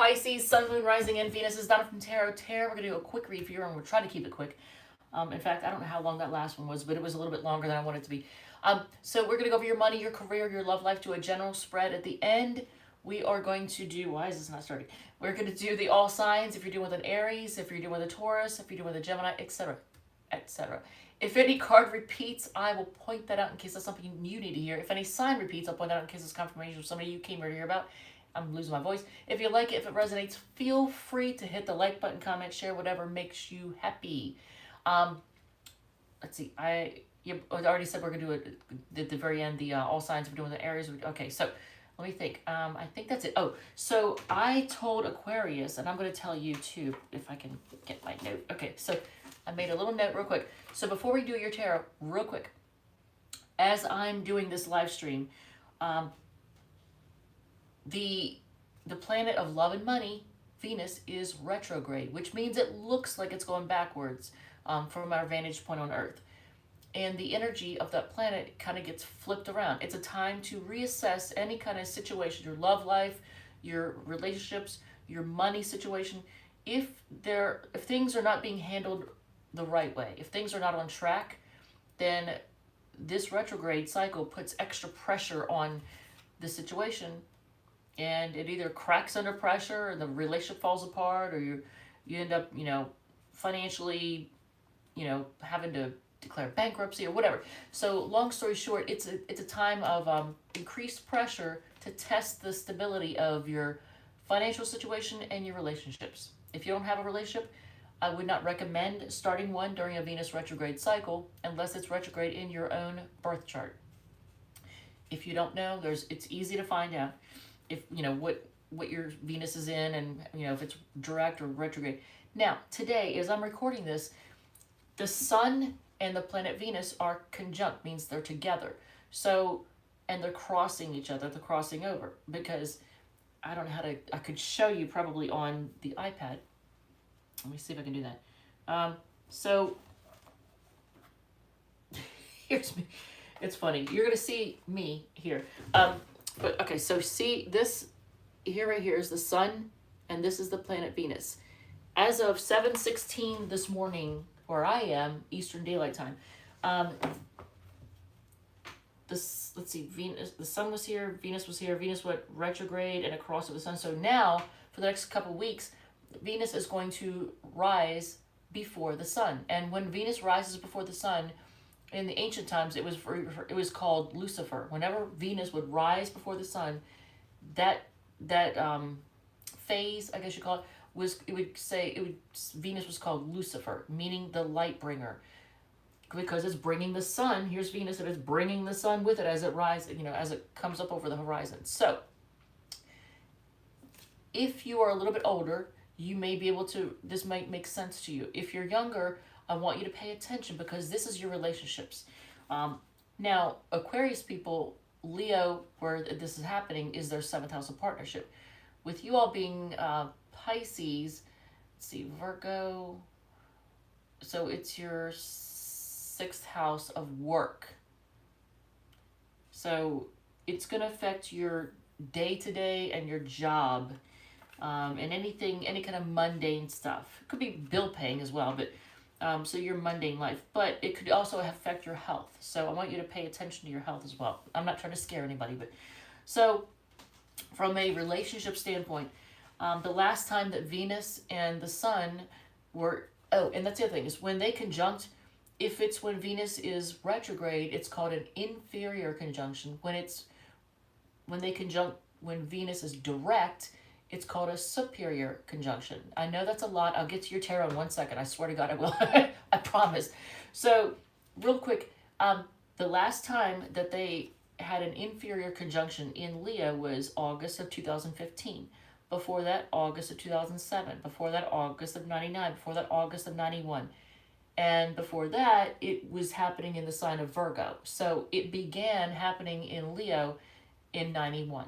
Pisces, Sun, Moon, Rising, and Venus is Donna from Tarot. We're going to do a quick read for you, and we'll try to keep it quick. In fact, I don't know how long that last one was, but it was a little bit longer than I wanted it to be. So we're going to go over your money, your career, your love life, do a general spread. At the end, we are going to do, why is this not starting? We're going to do the all signs, if you're doing with an Aries, if you're doing with a Taurus, if you're doing with a Gemini, etc., etc. If any card repeats, I will point that out in case that's something you need to hear. If any sign repeats, I'll point that out in case it's confirmation of somebody you came here to hear about. I'm losing my voice. If you like it, if it resonates, feel free to hit the like button, comment, share, whatever makes you happy. Let's see. I already said we're going to do it at the very end, the all signs we're doing the Aries. Okay, so let me think. I think that's it. Oh, so I told Aquarius, and I'm going to tell you too, if I can get my note. Okay, so I made a little note real quick. So before we do your tarot, real quick, as I'm doing this live stream, the planet of love and money, Venus, is retrograde, which means it looks like it's going backwards from our vantage point on Earth. And the energy of that planet kind of gets flipped around. It's a time to reassess any kind of situation, your love life, your relationships, your money situation. If things are not being handled the right way, if things are not on track, then this retrograde cycle puts extra pressure on the situation, and it either cracks under pressure, or the relationship falls apart, or you end up, financially, having to declare bankruptcy or whatever. So long story short, it's a time of increased pressure to test the stability of your financial situation and your relationships. If you don't have a relationship, I would not recommend starting one during a Venus retrograde cycle unless it's retrograde in your own birth chart. If you don't know, it's easy to find out if what your Venus is in, and if it's direct or retrograde. Now, today, as I'm recording this, the Sun and the planet Venus are conjunct, means they're together. So, and they're crossing each other, they're crossing over, because I don't know I could show you probably on the iPad. Let me see if I can do that. So, here's me. It's funny. You're going to see me here. But, okay, so see this here, right here is the Sun, and this is the planet Venus. As of 7:16 this morning, where I am, Eastern Daylight Time, let's see, Venus, the Sun was here, Venus was here, Venus went retrograde and across of the Sun. So now, for the next couple of weeks, Venus is going to rise before the Sun. And when Venus rises before the Sun, in the ancient times, it was called Lucifer. Whenever Venus would rise before the Sun, that phase, I guess you call it, Venus was called Lucifer, meaning the light bringer, because it's bringing the sun. Here's Venus, and it's bringing the sun with it as it rises, as it comes up over the horizon. So, if you are a little bit older, you may be able to, this might make sense to you. If you're younger, I want you to pay attention, because this is your relationships. Now, Aquarius people, Leo, where this is happening, is their 7th house of partnership. With you all being Pisces, let's see, Virgo, so it's your 6th house of work. So it's going to affect your day-to-day and your job, and any kind of mundane stuff. It could be bill paying as well, but so your mundane life. But it could also affect your health. So I want you to pay attention to your health as well. I'm not trying to scare anybody, but so from a relationship standpoint, the last time that Venus and the Sun were, and that's the other thing, is when they conjunct, if it's when Venus is retrograde, it's called an inferior conjunction. When they conjunct, when Venus is direct, it's called a superior conjunction. I know that's a lot. I'll get to your tarot in 1 second. I swear to God I will. I promise. So, real quick, the last time that they had an inferior conjunction in Leo was August of 2015. Before that, August of 2007. Before that, August of 99. Before that, August of 91. And before that, it was happening in the sign of Virgo. So it began happening in Leo in 91.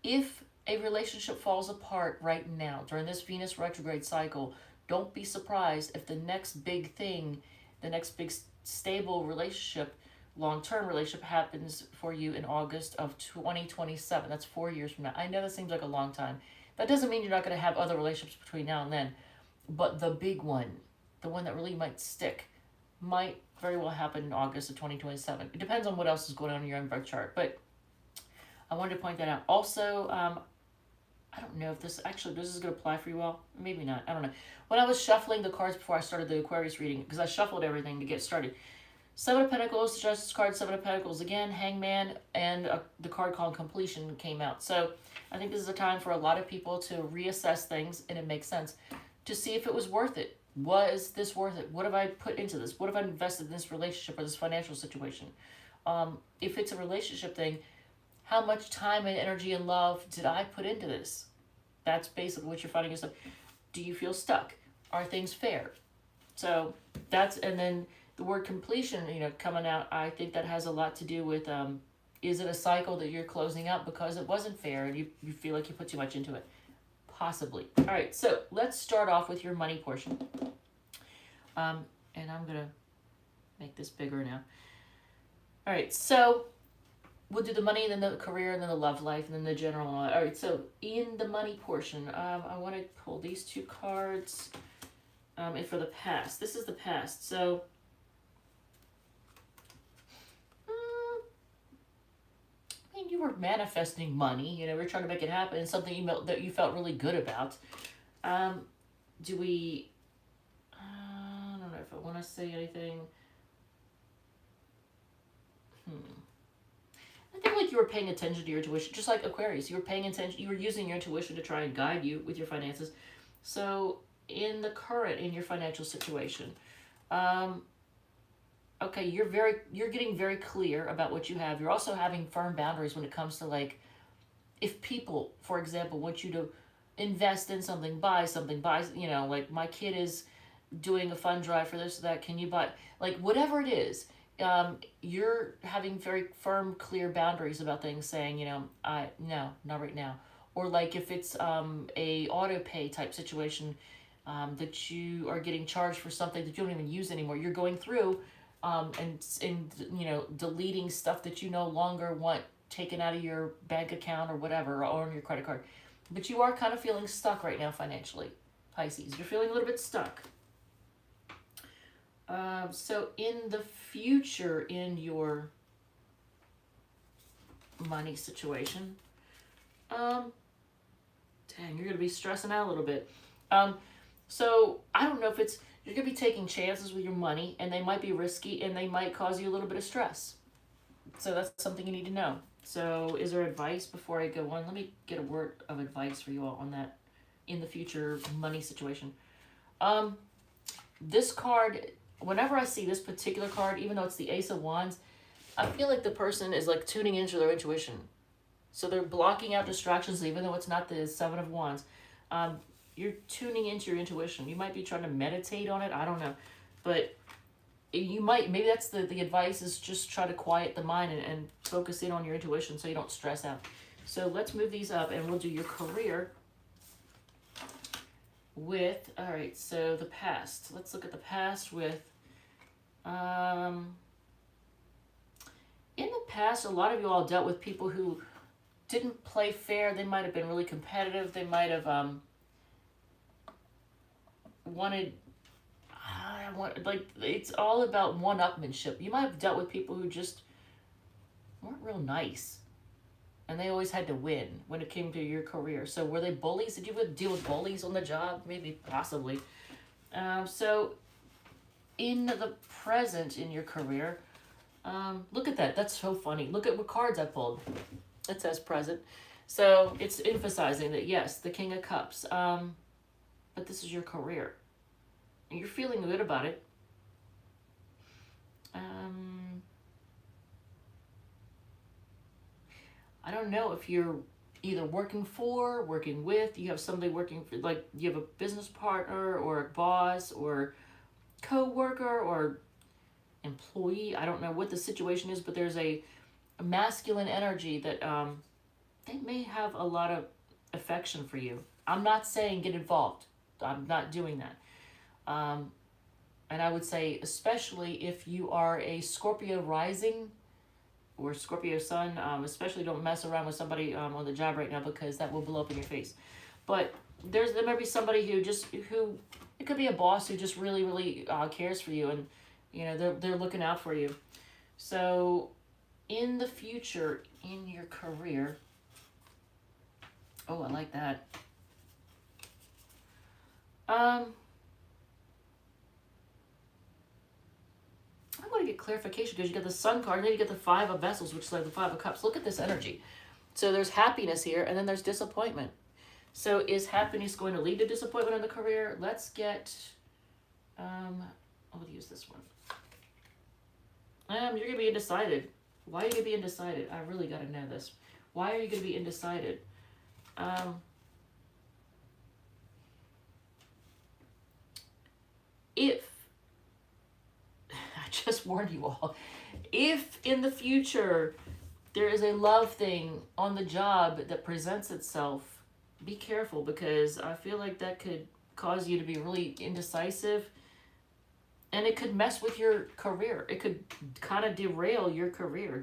If a relationship falls apart right now during this Venus retrograde cycle, don't be surprised if the next big thing, the next big stable relationship long-term relationship happens for you in August of 2027. That's 4 years from now. I know that seems like a long time. That doesn't mean you're not going to have other relationships between now and then, but the big one, the one that really might stick, might very well happen in August of 2027. It depends on what else is going on in your own birth chart, but I wanted to point that out. Also, I don't know if this is going to apply for you all. Maybe not. I don't know. When I was shuffling the cards before I started the Aquarius reading, because I shuffled everything to get started, Seven of Pentacles, the Justice card, Seven of Pentacles again, Hangman, and the card called Completion came out. So I think this is a time for a lot of people to reassess things, and it makes sense, to see if it was worth it. Was this worth it? What have I put into this? What have I invested in this relationship or this financial situation? If it's a relationship thing, how much time and energy and love did I put into this? That's basically what you're finding yourself. Do you feel stuck? Are things fair? So that's, and then the word completion, coming out, I think that has a lot to do with, is it a cycle that you're closing out because it wasn't fair and you feel like you put too much into it? Possibly. All right, so let's start off with your money portion. And I'm going to make this bigger now. All right, so we'll do the money, then the career, and then the love life, and then the general. All right, so in the money portion, I want to pull these two cards and for the past. This is the past. So you were manifesting money, we're trying to make it happen, and something that you felt really good about. I don't know if I want to say anything. I think like you were paying attention to your intuition, just like Aquarius. You were paying attention, you were using your intuition to try and guide you with your finances. So in your financial situation, okay, you're getting very clear about what you have. You're also having firm boundaries when it comes to, like, if people, for example, want you to invest in something, buy something, like my kid is doing a fund drive for this or that, can you buy, like, whatever it is, you're having very firm, clear boundaries about things, saying, no, not right now. Or like if it's a auto pay type situation, that you are getting charged for something that you don't even use anymore. You're going through and deleting stuff that you no longer want taken out of your bank account or whatever, or on your credit card. But you are kind of feeling stuck right now financially, Pisces. You're feeling a little bit stuck. So in the future, in your money situation, dang, you're going to be stressing out a little bit. So I don't know if you're going to be taking chances with your money, and they might be risky, and they might cause you a little bit of stress. So that's something you need to know. So is there advice before I go on? Let me get a word of advice for you all on that in the future money situation. This card, whenever I see this particular card, even though it's the Ace of Wands, I feel like the person is like tuning into their intuition. So they're blocking out distractions, even though it's not the Seven of Wands. You're tuning into your intuition. You might be trying to meditate on it. I don't know. But maybe that's the advice, is just try to quiet the mind and focus in on your intuition so you don't stress out. So let's move these up, and we'll do your career with, all right, so the past. Let's look at the past with, in the past, a lot of you all dealt with people who didn't play fair. They might have been really competitive. They might have like, it's all about one-upmanship. You might have dealt with people who just weren't real nice, and they always had to win when it came to your career. So were they bullies? Did you deal with bullies on the job? Maybe, possibly. So in the present in your career, look at that. That's so funny. Look at what cards I pulled. It says present. So it's emphasizing that, yes, the King of Cups. But this is your career. And you're feeling good about it. I don't know if you're either working with, you have somebody working for, like you have a business partner or a boss or co-worker or employee. I don't know what the situation is, but there's a masculine energy that they may have a lot of affection for you. I'm not saying get involved. I'm not doing that. And I would say, especially if you are a Scorpio rising or Scorpio sun, especially don't mess around with somebody on the job right now, because that will blow up in your face. But there might be somebody who it could be a boss who just really cares for you, and they're looking out for you. So in the future, in your career, oh, I like that. I want to get clarification, because you get the Sun card, and then you get the Five of Vessels, which is like the Five of Cups. Look at this energy. So there's happiness here, and then there's disappointment. So is happiness going to lead to disappointment in the career? Let's get, I'll use this one. You're going to be undecided. Why are you going to be undecided? I really got to know this. Why are you going to be undecided? If, I just warned you all, if in the future there is a love thing on the job that presents itself, be careful, because I feel like that could cause you to be really indecisive, and it could mess with your career. It could kind of derail your career.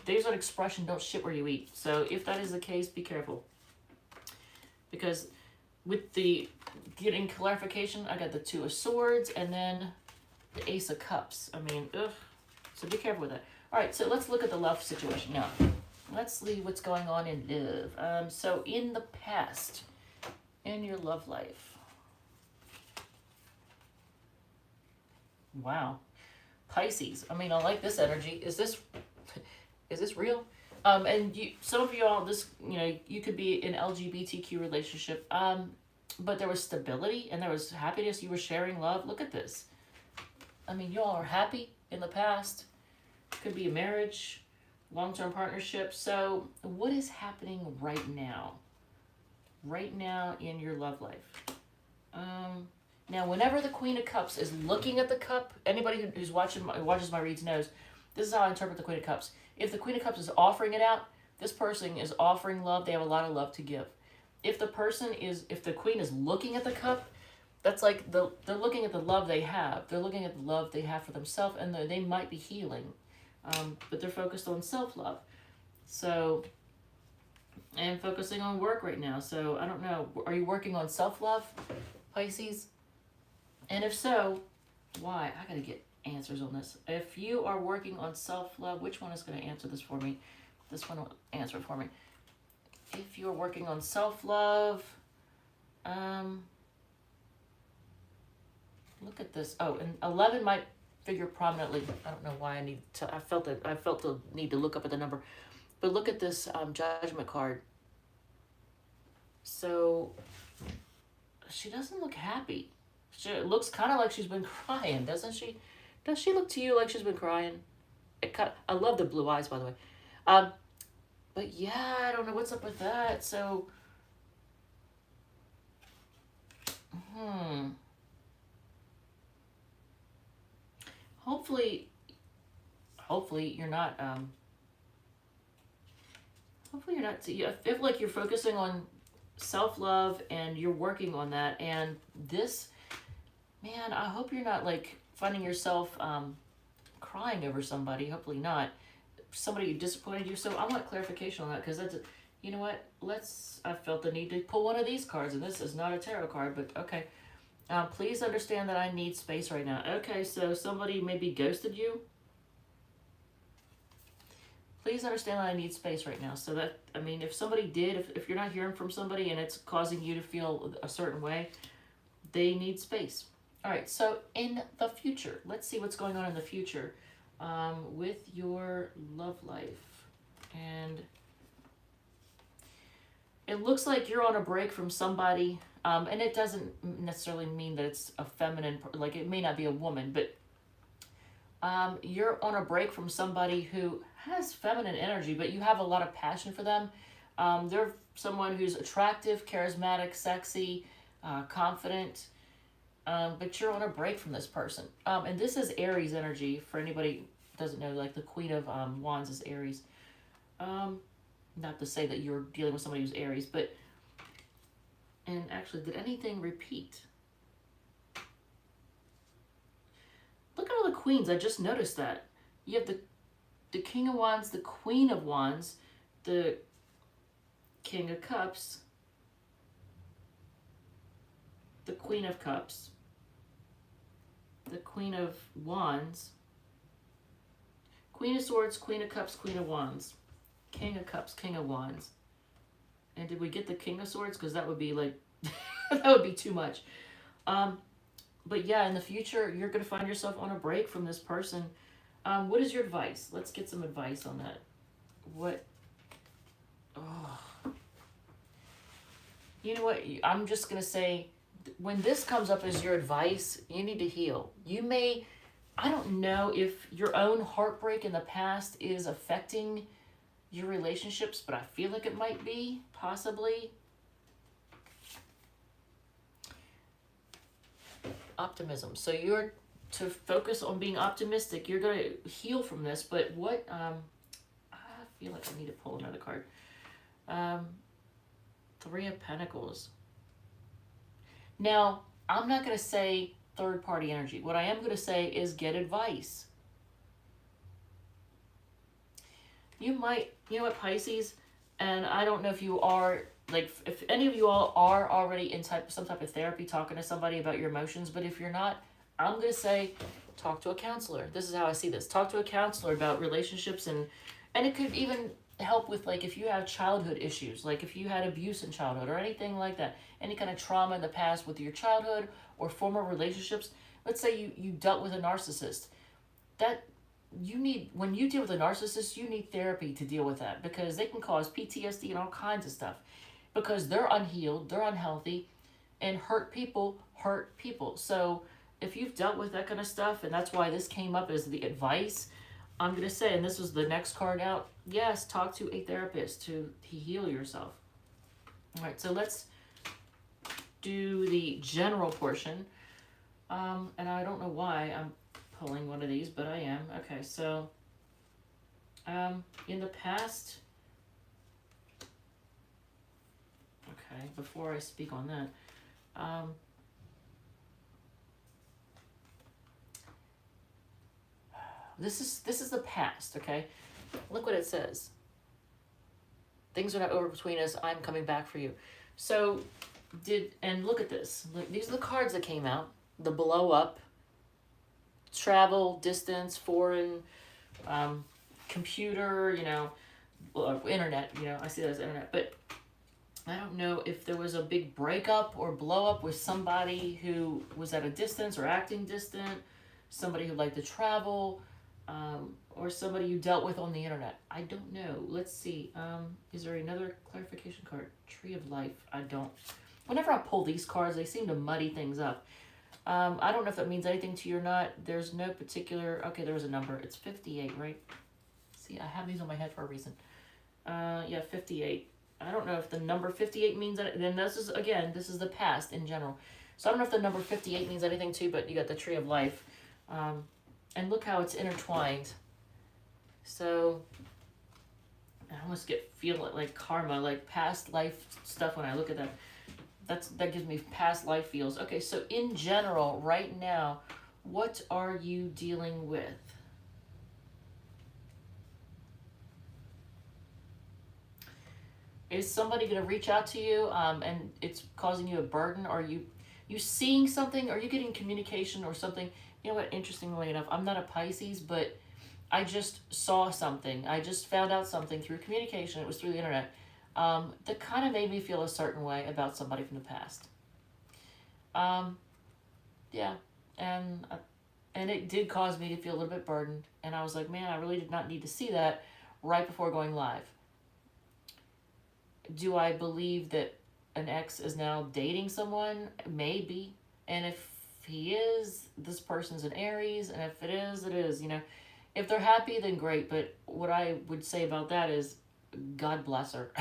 There's an expression, don't shit where you eat. So if that is the case, be careful. Because with the getting clarification, I got the Two of Swords and then the Ace of Cups. I mean, ugh. So be careful with that. All right, so let's look at the love situation now. Let's see what's going on in love. So in the past, in your love life. Wow. Pisces. I mean, I like this energy. Is this real? And some of you all, you could be in LGBTQ relationship, but there was stability and there was happiness. You were sharing love. Look at this. I mean, you all are happy in the past. Could be a marriage, long-term partnership. So what is happening right now? Right now in your love life? Now, whenever the Queen of Cups is looking at the cup, anybody who watches my reads knows, this is how I interpret the Queen of Cups. If the Queen of Cups is offering it out, this person is offering love. They have a lot of love to give. If the Queen is looking at the cup, that's like they're looking at the love they have. They're looking at the love they have for themselves, and they might be healing, but they're focused on self-love. So, and focusing on work right now. So I don't know. Are you working on self-love, Pisces? And if so, why? I gotta get answers on this. If you are working on self-love, which one is going to answer this for me? This one will answer it for me. If you're working on self-love, look at this. Oh, and 11 might figure prominently. I don't know why I felt the need to look up at the number. But look at this Judgment card. So she doesn't look happy. It looks kind of like she's been crying, doesn't she? Does she look to you like she's been crying? I love the blue eyes, by the way. But yeah, I don't know what's up with that. So, hopefully you're not. Hopefully you're not. I feel like you're focusing on self-love and you're working on that. And this, man, I hope you're not like finding yourself crying over somebody. Hopefully not. Somebody disappointed you. So I want clarification on that, because that's, you know what? I felt the need to pull one of these cards, and this is not a tarot card, but okay. Please understand that I need space right now. Okay, so somebody maybe ghosted you. Please understand that I need space right now. So that, I mean, if somebody did, if you're not hearing from somebody and it's causing you to feel a certain way, they need space. All right, so in the future, let's see what's going on in the future with your love life. And it looks like you're on a break from somebody, and it doesn't necessarily mean that it's a feminine, like it may not be a woman, but you're on a break from somebody who has feminine energy, but you have a lot of passion for them. They're someone who's attractive, charismatic, sexy, confident, but you're on a break from this person. And this is Aries energy, for anybody who doesn't know, like the Queen of Wands is Aries. Not to say that you're dealing with somebody who's Aries, but, and actually, did anything repeat? queens. I just noticed that. You have the King of Wands, the Queen of Wands, the King of Cups, the Queen of Cups, the Queen of Wands, Queen of Swords, Queen of Cups, Queen of Wands, King of Cups, King of Wands. And did we get the King of Swords? Because that would be like, that would be too much. But yeah, in the future, you're going to find yourself on a break from this person. What is your advice? Let's get some advice on that. What? Oh. You know what? I'm just going to say, when this comes up as your advice, you need to heal. You may, I don't know if your own heartbreak in the past is affecting your relationships, but I feel like it might be, possibly. Optimism. So you're to focus on being optimistic. You're going to heal from this, but what, I feel like I need to pull another card. Three of Pentacles. Now, I'm not going to say third party energy. What I am going to say is get advice. You might, you know what, Pisces, and I don't know if you are, like, if any of you all are already in some type of therapy talking to somebody about your emotions, but if you're not, I'm going to say talk to a counselor. This is how I see this. Talk to a counselor about relationships, and it could even help with, like, if you have childhood issues, like if you had abuse in childhood or anything like that, any kind of trauma in the past with your childhood or former relationships. Let's say you dealt with a narcissist. That you need, when you deal with a narcissist, you need therapy to deal with that, because they can cause PTSD and all kinds of stuff, because they're unhealed, they're unhealthy, and hurt people hurt people. So if you've dealt with that kind of stuff, and that's why this came up as the advice, I'm going to say, and this was the next card out, yes, talk to a therapist to heal yourself. All right, so let's do the general portion. And I don't know why I'm pulling one of these, but I am. Okay, so in the past, okay, before I speak on that, this is the past, okay? Look what it says. Things are not over between us. I'm coming back for you. So and look at this. Look, these are the cards that came out. The blow up, travel, distance, foreign, computer, you know, internet, you know, I see that as internet. But I don't know if there was a big breakup or blow up with somebody who was at a distance or acting distant, somebody who liked to travel, or somebody you dealt with on the internet. I don't know. Let's see. Is there another clarification card? Tree of Life. I don't. Whenever I pull these cards, they seem to muddy things up. I don't know if that means anything to you or not. There's no particular... Okay, there was a number. It's 58, right? See, I have these on my head for a reason. Yeah, 58. I don't know if the number 58 means that. Then this is, again, this is the past in general. So I don't know if the number 58 means anything to you, but you got the Tree of Life. And look how it's intertwined. So I almost feel it like karma, like past life stuff when I look at that. That gives me past life feels. Okay, so in general, right now, what are you dealing with? Is somebody going to reach out to you and it's causing you a burden? Are you seeing something? Are you getting communication or something? You know what, interestingly enough, I'm not a Pisces, but I just saw something. I just found out something through communication. It was through the internet. That kind of made me feel a certain way about somebody from the past. Yeah, and it did cause me to feel a little bit burdened. And I was like, man, I really did not need to see that right before going live. Do I believe that an ex is now dating someone? Maybe. And if he is, this person's an Aries, and if it is, you know. If they're happy, then great, but what I would say about that is, God bless her.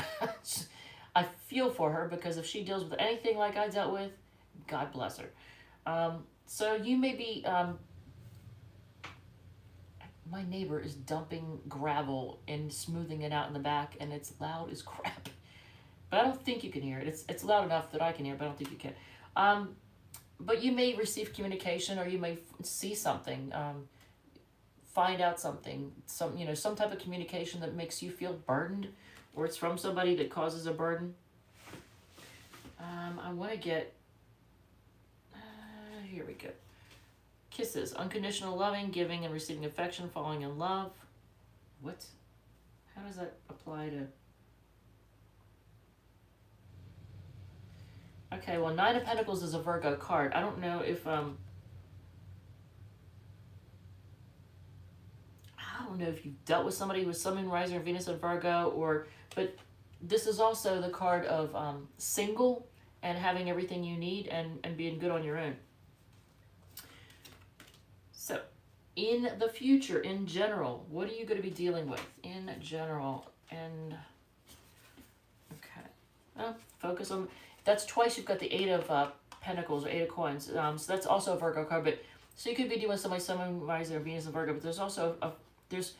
I feel for her, because if she deals with anything like I dealt with, God bless her. So you may be... my neighbor is dumping gravel and smoothing it out in the back, and it's loud as crap. But I don't think you can hear it. It's loud enough that I can hear it, but I don't think you can. But you may receive communication, or you may see something. find out something, some type of communication that makes you feel burdened, or it's from somebody that causes a burden. I want to get, here we go. Kisses, unconditional loving, giving and receiving affection, falling in love. What? How does that apply to? Okay, well, Nine of Pentacles is a Virgo card. I don't know if, I don't know if you've dealt with somebody with Sun, Moon, Rising, or Venus in Virgo, but this is also the card of single and having everything you need and being good on your own. So, in the future, in general, what are you going to be dealing with in general? And, okay, well, focus on, that's twice you've got the Eight of Pentacles, or Eight of Coins. So that's also a Virgo card, but, so you could be dealing with somebody, Sun, Moon, Rising, or Venus in Virgo, but there's also there's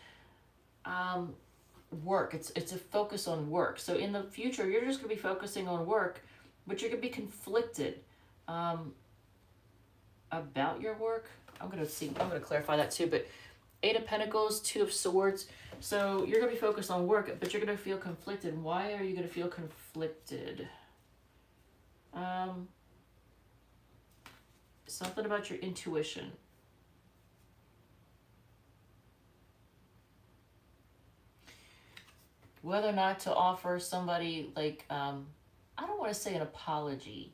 work. It's a focus on work. So in the future, you're just going to be focusing on work, but you're going to be conflicted about your work. I'm going to clarify that too, but Eight of Pentacles, Two of Swords. So you're going to be focused on work, but you're going to feel conflicted. Why are you going to feel conflicted? Something about your intuition. Whether or not to offer somebody, like, I don't want to say an apology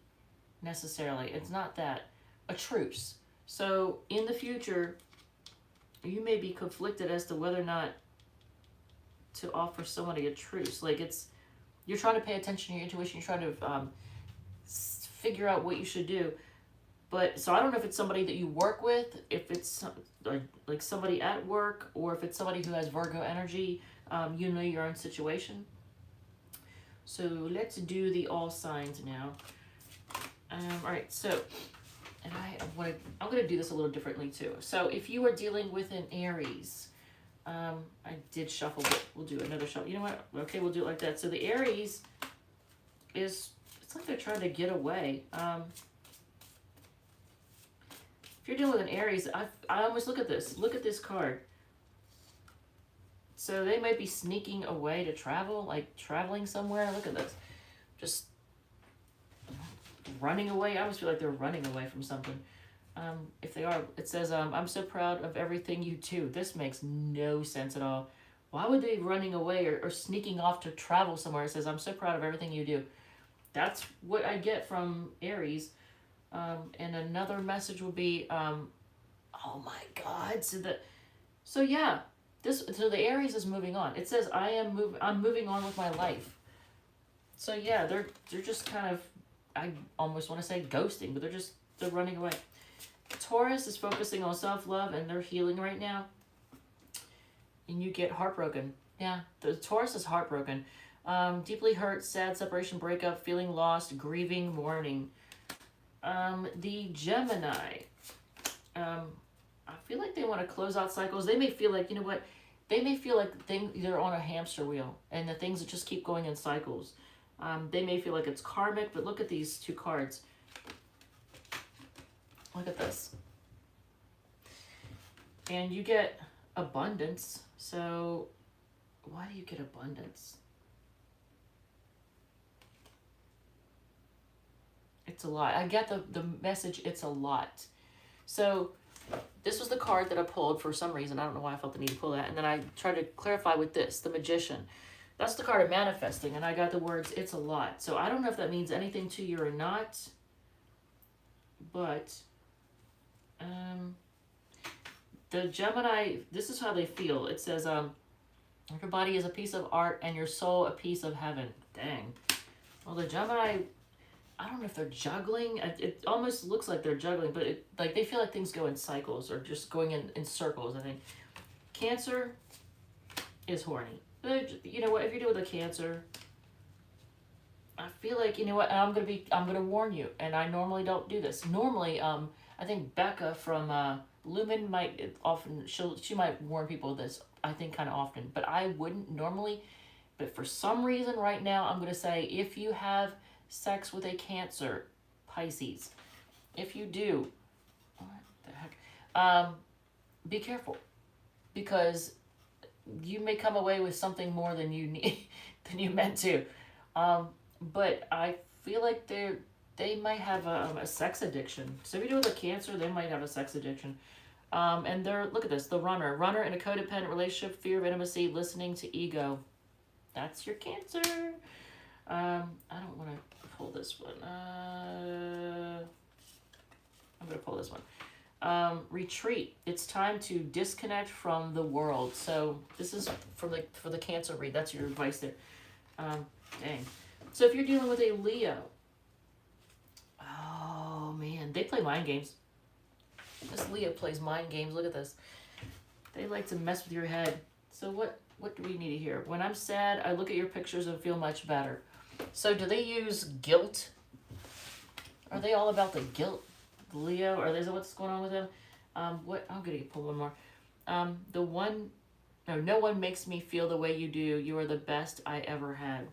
necessarily. It's not that. A truce. So in the future, you may be conflicted as to whether or not to offer somebody a truce. Like, you're trying to pay attention to your intuition. You're trying to figure out what you should do. But, so I don't know if it's somebody that you work with, if it's like somebody at work, or if it's somebody who has Virgo energy. You know your own situation. So let's do the all signs now. All right, so, and I'm going to do this a little differently too. So if you are dealing with an Aries, I did shuffle, but we'll do another shuffle. You know what? Okay, we'll do it like that. So the Aries it's like they're trying to get away. If you're dealing with an Aries, I almost look at this card. So they might be sneaking away to travel, like traveling somewhere. Look at this. Just running away. I almost feel like they're running away from something. If they are, it says, I'm so proud of everything you do. This makes no sense at all. Why would they be running away or sneaking off to travel somewhere? It says, I'm so proud of everything you do. That's what I get from Aries. And another message would be, oh my God. So yeah. So the Aries is moving on. It says, I'm moving on with my life. So yeah, they're just kind of, I almost want to say ghosting, but they're running away. Taurus is focusing on self-love and they're healing right now. And you get heartbroken. Yeah, the Taurus is heartbroken. Deeply hurt, sad, separation, breakup, feeling lost, grieving, mourning. The Gemini, I feel like they want to close out cycles. They may feel like, you know what? They may feel like they're on a hamster wheel and the things that just keep going in cycles. They may feel like it's karmic, but look at these two cards. Look at this. And you get abundance. So why do you get abundance? It's a lot. I get the message, it's a lot. So this was the card that I pulled for some reason. I don't know why I felt the need to pull that. And then I tried to clarify with this, the Magician. That's the card of manifesting. And I got the words, it's a lot. So I don't know if that means anything to you or not. But the Gemini, this is how they feel. It says, your body is a piece of art and your soul a piece of heaven. Dang. Well, the Gemini, I don't know if they're juggling. It almost looks like they're juggling, but like they feel like things go in cycles or just going in circles, I think. Cancer is horny. You know what? If you're dealing with a Cancer, I feel like, you know what? I'm gonna warn you. And I normally don't do this. Normally, I think Becca from Lumen she might warn people of this. I think kind of often, but I wouldn't normally. But for some reason, right now, I'm gonna say if you have sex with a Cancer, Pisces, if you do, what the heck, be careful, because you may come away with something more than you need, than you meant to. Um, but I feel like they might have a sex addiction. So if you do with a Cancer, they might have a sex addiction. And they're, look at this, the runner in a codependent relationship, fear of intimacy, listening to ego. That's your Cancer. I don't want to pull this one. I'm going to pull this one. Retreat. It's time to disconnect from the world. So this is for the Cancer read. That's your advice there. Dang. So if you're dealing with a Leo, oh man, they play mind games. This Leo plays mind games. Look at this. They like to mess with your head. So what do we need to hear? When I'm sad, I look at your pictures and feel much better. So do they use guilt? Are they all about the guilt, Leo? Or is that what's going on with them? I'm gonna pull one more. No one makes me feel the way you do. You are the best I ever had.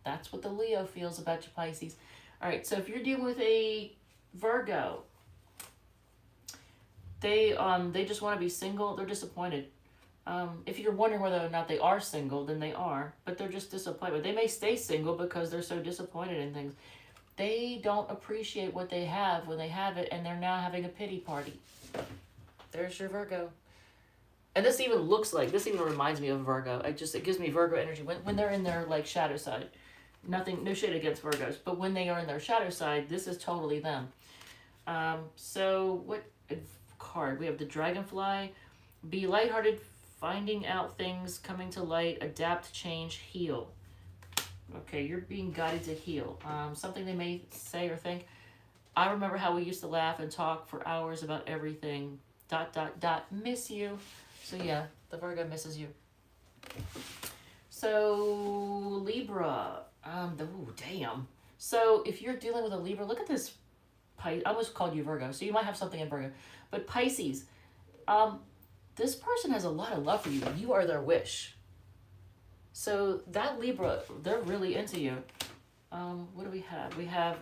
That's what the Leo feels about your Pisces. All right, so if you're dealing with a Virgo, they just want to be single. They're disappointed. If you're wondering whether or not they are single, then they are, but they're just disappointed. They may stay single because they're so disappointed in things. They don't appreciate what they have when they have it, and they're now having a pity party. There's your Virgo. And this even reminds me of Virgo. It gives me Virgo energy when they're in their like shadow side. No shade against Virgos, but when they are in their shadow side, this is totally them. So what card? We have the Dragonfly. Be lighthearted, finding out things, coming to light, adapt, change, heal. Okay, you're being guided to heal. Something they may say or think. I remember how we used to laugh and talk for hours about everything. ... Miss you. So yeah, the Virgo misses you. So Libra. Damn. So if you're dealing with a Libra, look at this. I almost called you Virgo, so you might have something in Virgo. But Pisces, this person has a lot of love for you. You are their wish. So that Libra, they're really into you. What do we have? We have,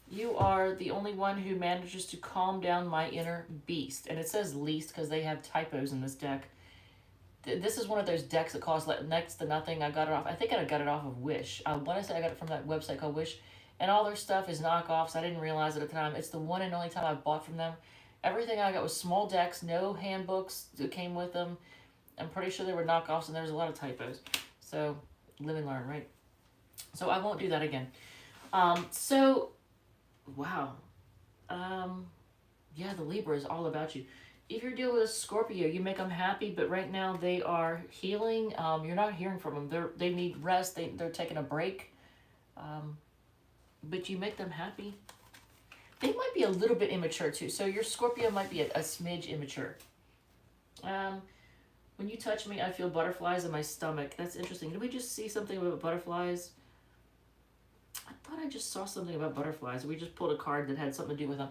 you are the only one who manages to calm down my inner beast. And it says least because they have typos in this deck. This is one of those decks that costs next to nothing. I got it off. I think I got it off of Wish. I want to say I got it from that website called Wish. And all their stuff is knockoffs. I didn't realize it at the time. It's the one and only time I bought from them. Everything I got was small decks, no handbooks that came with them. I'm pretty sure they were knockoffs, and there's a lot of typos. So live and learn, right? So I won't do that again. Wow. Yeah, the Libra is all about you. If you're dealing with a Scorpio, you make them happy, but right now they are healing. You're not hearing from them. They need rest. They're taking a break. But you make them happy. They might be a little bit immature too. So your Scorpio might be a smidge immature. When you touch me, I feel butterflies in my stomach. That's interesting. Did we just see something about butterflies? I thought I just saw something about butterflies. We just pulled a card that had something to do with them.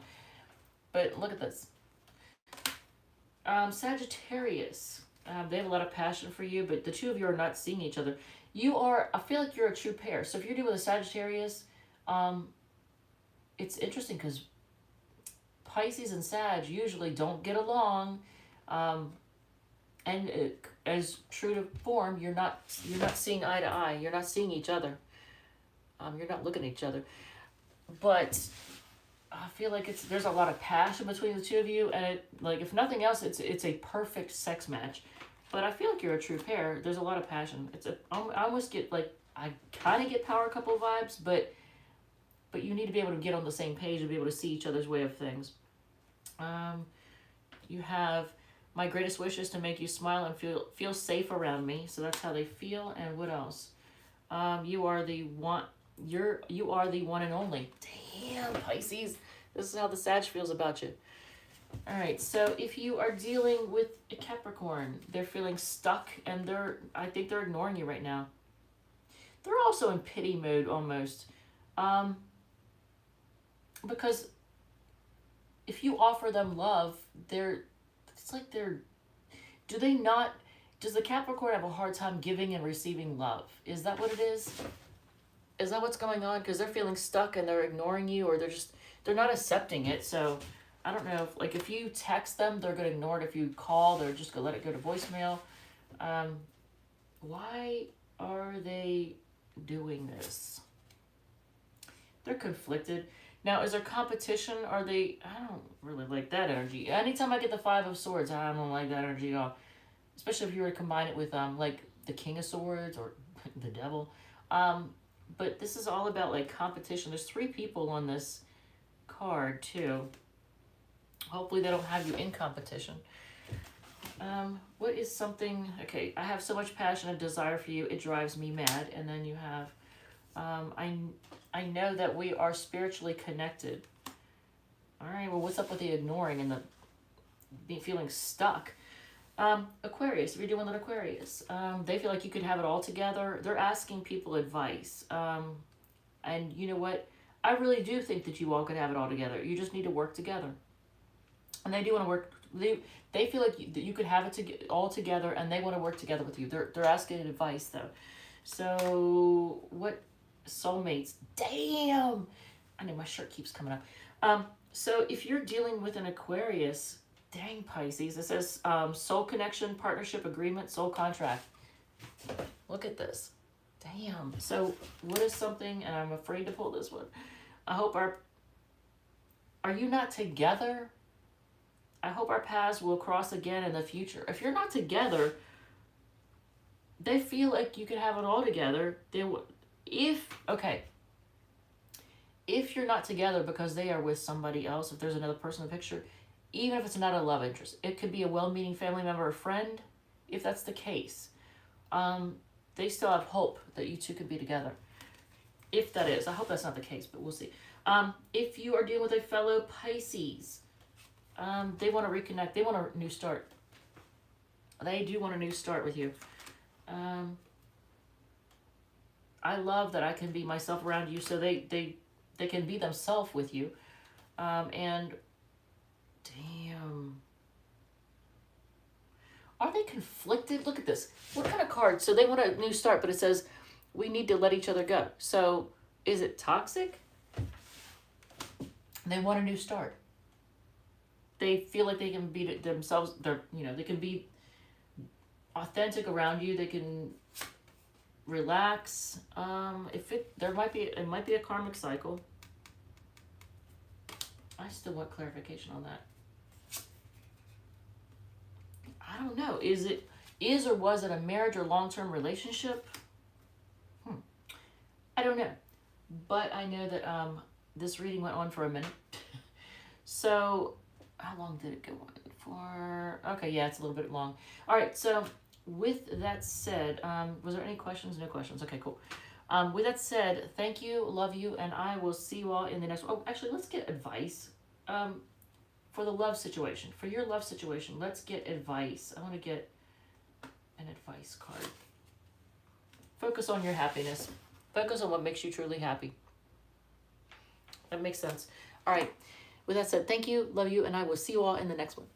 But look at this. Sagittarius. They have a lot of passion for you, but the two of you are not seeing each other. I feel like you're a true pair. So if you're dealing with a Sagittarius, it's interesting because Pisces and Sag usually don't get along. And as true to form, you're not seeing eye to eye. You're not seeing each other. You're not looking at each other. But I feel like there's a lot of passion between the two of you, and if nothing else, it's a perfect sex match. But I feel like you're a true pair. There's a lot of passion. I almost get I kind of get power couple vibes, but you need to be able to get on the same page and be able to see each other's way of things. You have my greatest wish is to make you smile and feel safe around me. So that's how they feel. And what else? You are the one. You are the one and only. Damn, Pisces. This is how the Sag feels about you. All right. So if you are dealing with a Capricorn, they're feeling stuck, and I think they're ignoring you right now. They're also in pity mode almost. Because if you offer them love, does the Capricorn have a hard time giving and receiving love? Is that what it is? Is that what's going on? Because they're feeling stuck and they're ignoring you, or they're not accepting it. So I don't know if, like, if you text them, they're going to ignore it. If you call, they're just going to let it go to voicemail. Why are they doing this? They're conflicted. Now, is there competition? Are they... I don't really like that energy. Anytime I get the Five of Swords, I don't like that energy at all. Especially if you were to combine it with, like, the King of Swords or the Devil. But this is all about, like, competition. There's 3 people on this card, too. Hopefully they don't have you in competition. What is something... Okay, I have so much passion and desire for you, it drives me mad. And then you have... I know that we are spiritually connected. All right, well, what's up with the ignoring and the feeling stuck? Aquarius, if you're dealing with an Aquarius, they feel like you could have it all together. They're asking people advice. And you know what? I really do think that you all could have it all together. You just need to work together. And they do want to work. They feel like you could have it all together, and they want to work together with you. They're asking advice, though. So what soulmates? Damn! I know my shirt keeps coming up. So if you're dealing with an Aquarius, dang, Pisces, it says soul connection, partnership, agreement, soul contract. Look at this. Damn. So what is something, and I'm afraid to pull this one. I hope are you not together? I hope our paths will cross again in the future. If you're not together, they feel like you could have it all together. If you're not together because they are with somebody else, if there's another person in the picture, even if it's not a love interest, it could be a well-meaning family member or friend. If that's the case, they still have hope that you two could be together. If that is, I hope that's not the case, but we'll see. If you are dealing with a fellow Pisces, they want to reconnect. They want a new start. They do want a new start with you. I love that I can be myself around you, so they can be themselves with you. And damn. Are they conflicted? Look at this. What kind of card? So they want a new start, but it says we need to let each other go. So is it toxic? They want a new start. They feel like they can be themselves. They can be authentic around you. They can relax. It might be a karmic cycle. I still want clarification on that. I don't know. Is or was it a marriage or long-term relationship? I don't know. But I know that this reading went on for a minute. So how long did it go on for? Okay, yeah, it's a little bit long. All right, so with that said, was there any questions? No questions. Okay, cool. With that said, thank you, love you, and I will see you all in the next one. Oh, actually, let's get advice for the love situation. For your love situation, let's get advice. I want to get an advice card. Focus on your happiness. Focus on what makes you truly happy. That makes sense. All right. With that said, thank you, love you, and I will see you all in the next one.